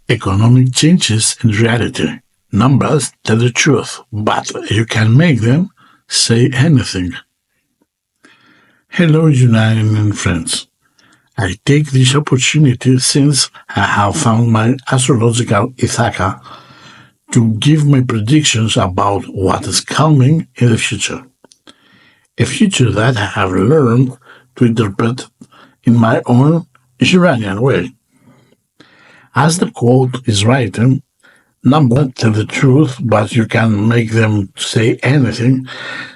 Economic changes in reality. Numbers tell the truth, but you can make them say anything. Hello, Uranian friends. I take this opportunity since I have found my astrological Ithaka to give my predictions about what is coming in the future. A future that I have learned to interpret in my own Uranian way. As the quote is written, numbers tell the truth, but you can make them say anything,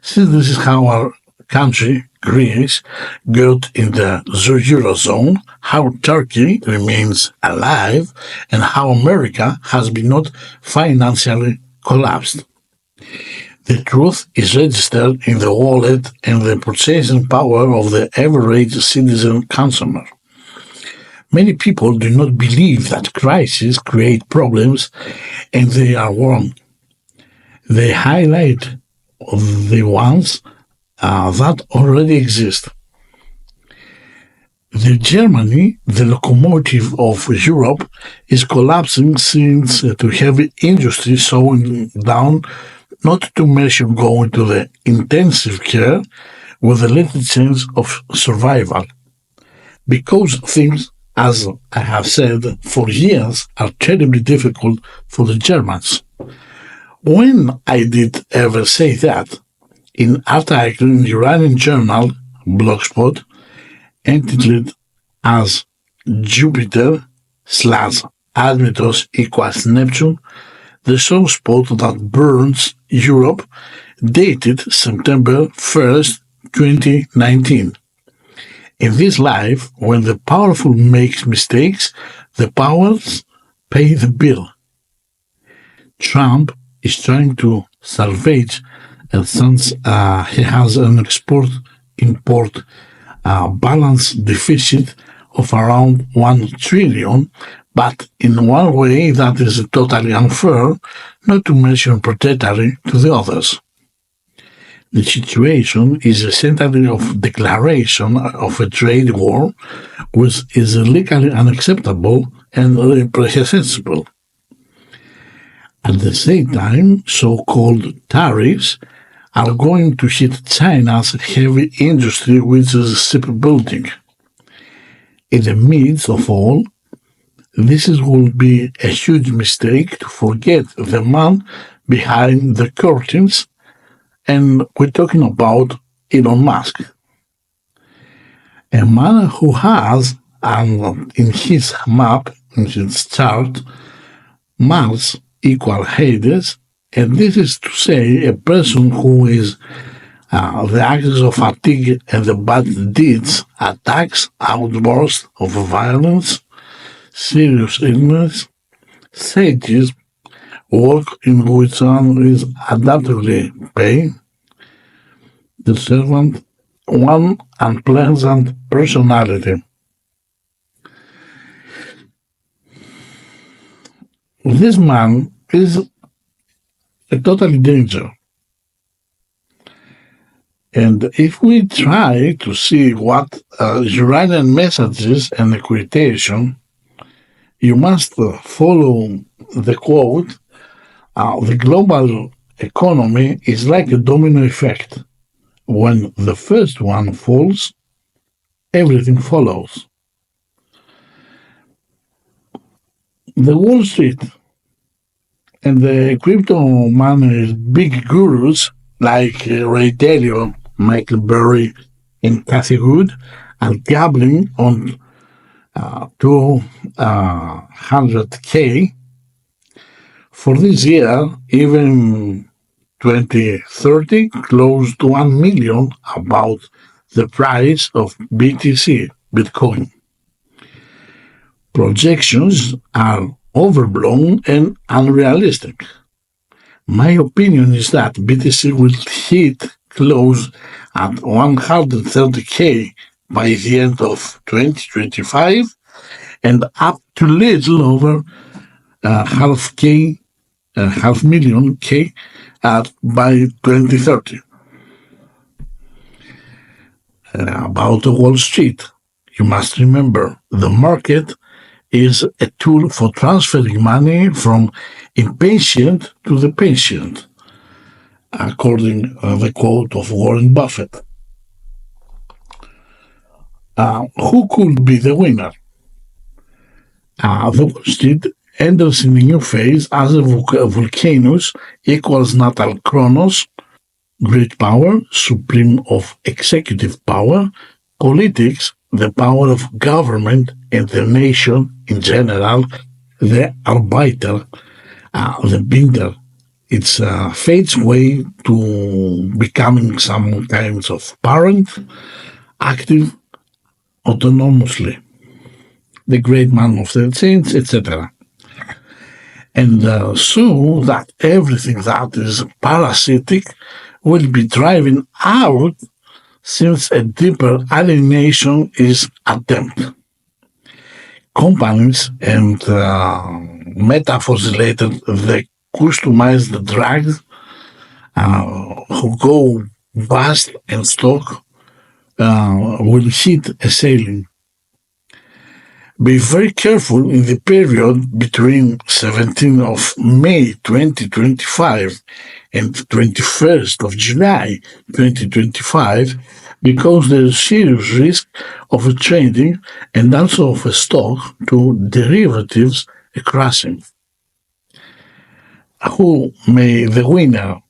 since this is how our country, Greece, got in the Eurozone, how Turkey remains alive, and how America has been not financially collapsed. The truth is registered in the wallet and the purchasing power of the average citizen consumer. Many people do not believe that crises create problems, and they are wrong. They highlight the ones that already exist. The Germany, the locomotive of Europe, is collapsing since to heavy industry slowing down, not to mention going to the intensive care with a little chance of survival. Because things, as I have said for years, are terribly difficult for the Germans. When I did ever say that, in article in Uranian Journal, Blogspot, entitled as Jupiter slash Admetos equals Neptune, the sun spot that burns Europe, dated September 1st, 2019. In this life, when the powerful makes mistakes, the powers pay the bill. Trump is trying to salvage since he has an export-import balance deficit of around 1 trillion, but in one way that is totally unfair, not to mention predatory to the others. The situation is essentially of declaration of a trade war, which is legally unacceptable and reprehensible. At the same time, so-called tariffs are going to hit China's heavy industry, which is shipbuilding. In the midst of all, this will be a huge mistake to forget the man behind the curtains, and we're talking about Elon Musk. A man who has, in his map, in his chart, Mars equal Hades, and this is to say a person who is the axis of fatigue and the bad deeds, attacks, outbursts of violence, serious illness, sadism, work in which one is adaptively paid, the servant, one unpleasant personality. This man is a total danger. And if we try to see what Uranian messages and equitation, you must follow the quote, the global economy is like a domino effect. When the first one falls, everything follows. The Wall Street and the crypto money big gurus like Ray Dalio, Michael Burry, and Cathy Wood are gambling on 200K for this year, even 2030, close to 1 million about the price of BTC, Bitcoin. Projections are overblown and unrealistic. My opinion is that BTC will hit close at 130K by the end of 2025 and up to little over half million K by 2030. About Wall Street, you must remember the market is a tool for transferring money from impatient to the patient, according to the quote of Warren Buffett. Who could be the winner? The Wall Street enters in a new phase as a Vulcanus equals natal Chronos, great power, supreme of executive power, politics, the power of government and the nation in general, the arbiter, the binder. It's fate's way to becoming some kinds of parent, active autonomously, the great man of the saints, etc. And so that everything that is parasitic will be driven out since a deeper alienation is attempted. Companies and metaphors related, the customized drugs who go vast and stock will hit a ceiling. Be very careful in the period between 17th of May 2025 and 21st of July 2025 because there is serious risk of a trading and also of a stock to derivatives crashing. Who may the winner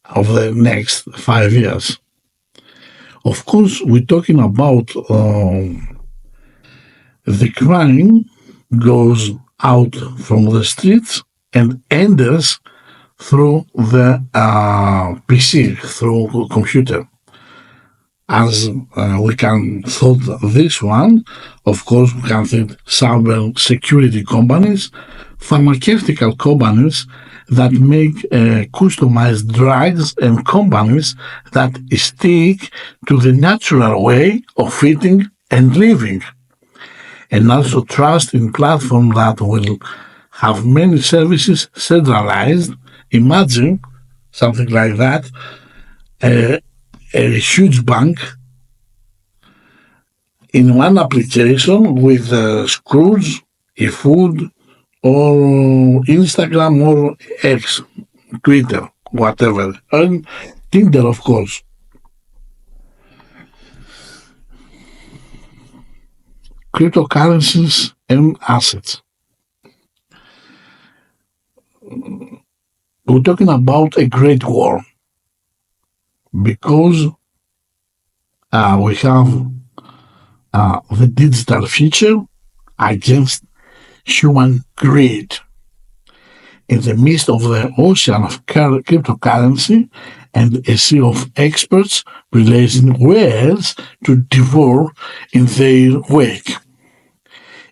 of the next 5 years? Of course, we're talking about the crime goes out from the streets and enters through the PC, through computer. As we can thought this one, of course, we can think cyber security companies, pharmaceutical companies that make customized drugs, and companies that stick to the natural way of eating and living. And also trust in platform that will have many services centralized. Imagine something like that, a huge bank in one application with schools, food, or Instagram or X, Twitter, whatever, and Tinder, of course. Cryptocurrencies and assets. We're talking about a great war because we have the digital future against human greed. In the midst of the ocean of cryptocurrency and a sea of experts releasing whales to devour in their wake.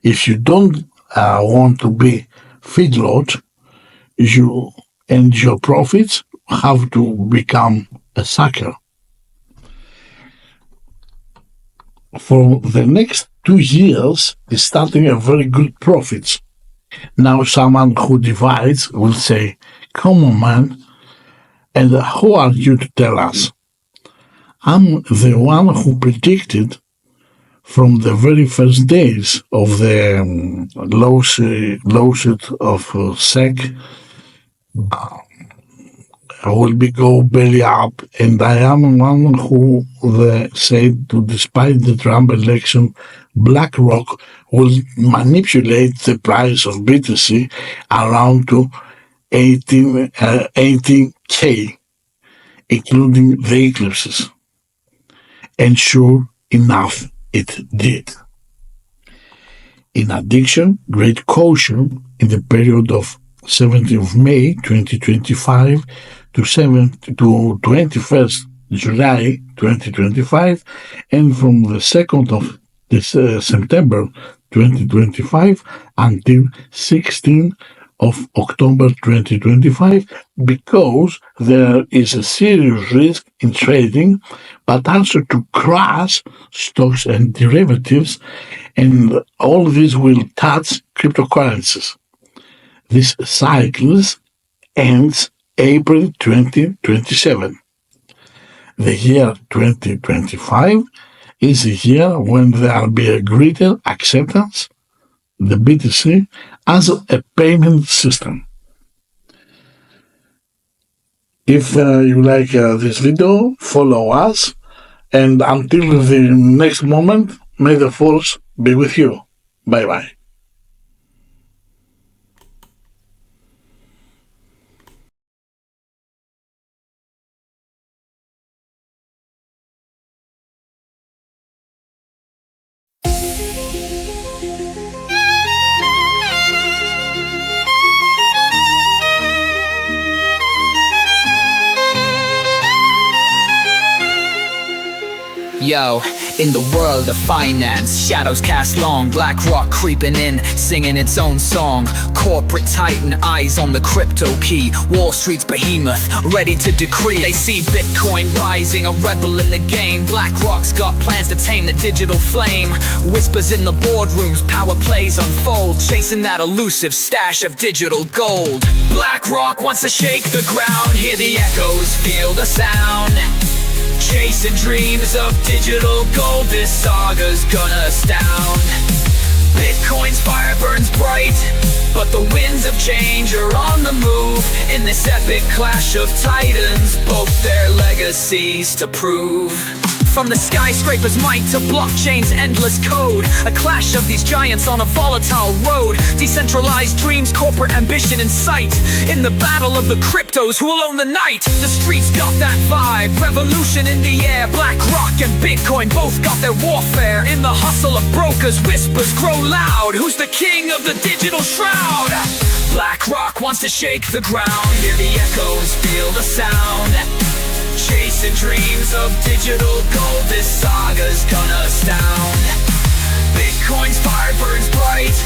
If you don't want to be feedlot, you and your profits have to become a sucker. For the next 2 years is starting a very good profits. Now someone who divides will say, come on man, and who are you to tell us? I'm the one who predicted from the very first days of the lawsuit of SEC will be go belly up, and I am one who said to despite the Trump election, BlackRock will manipulate the price of BTC around to 18K, including the eclipses. And sure enough, it did. In addition, great caution in the period of 17th of May 2025 to 21st July 2025, and from the 2nd of September 2025 until 16th of October 2025, because there is a serious risk in trading, but also to crash stocks and derivatives, and all this will touch cryptocurrencies. This cycle ends April 2027. The year 2025 is a year when there will be a greater acceptance the BTC, as a payment system. If you like this video, follow us, and until the next moment, may the force be with you. Bye bye. Yo, in the world of finance, shadows cast long, BlackRock creeping in, singing its own song. Corporate titan, eyes on the crypto key. Wall Street's behemoth, ready to decree. They see Bitcoin rising, a rebel in the game. BlackRock's got plans to tame the digital flame. Whispers in the boardrooms, power plays unfold, chasing that elusive stash of digital gold. BlackRock wants to shake the ground, hear the echoes, feel the sound. Chasing dreams of digital gold, this saga's gonna astound. Bitcoin's fire burns bright, but the winds of change are on the move. In this epic clash of titans, both their legacies to prove. From the skyscraper's might to blockchain's endless code, a clash of these giants on a volatile road. Decentralized dreams, corporate ambition in sight. In the battle of the cryptos, who will own the night? The streets got that vibe, revolution in the air. BlackRock and Bitcoin both got their warfare. In the hustle of brokers, whispers grow loud. Who's the king of the digital shroud? BlackRock wants to shake the ground, hear the echoes, feel the sound. Chasing dreams of digital gold, this saga's gonna astound. Bitcoin's fire burns bright,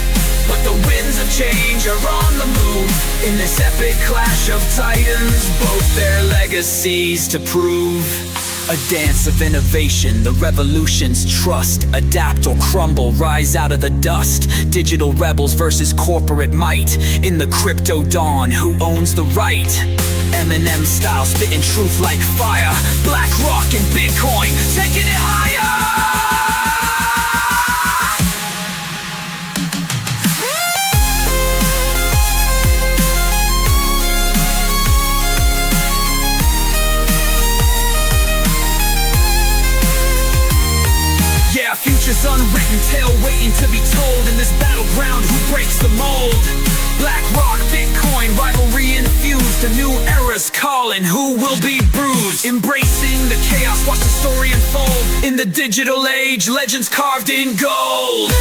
but the winds of change are on the move. In this epic clash of titans, both their legacies to prove. A dance of innovation, the revolution's trust. Adapt or crumble, rise out of the dust. Digital rebels versus corporate might. In the crypto dawn, who owns the right? Eminem style, spitting truth like fire. BlackRock and Bitcoin, taking it higher. Future's unwritten, tale waiting to be told. In this battleground, who breaks the mold? BlackRock, Bitcoin, rivalry infused. A new era's calling, who will be bruised? Embracing the chaos, watch the story unfold. In the digital age, legends carved in gold.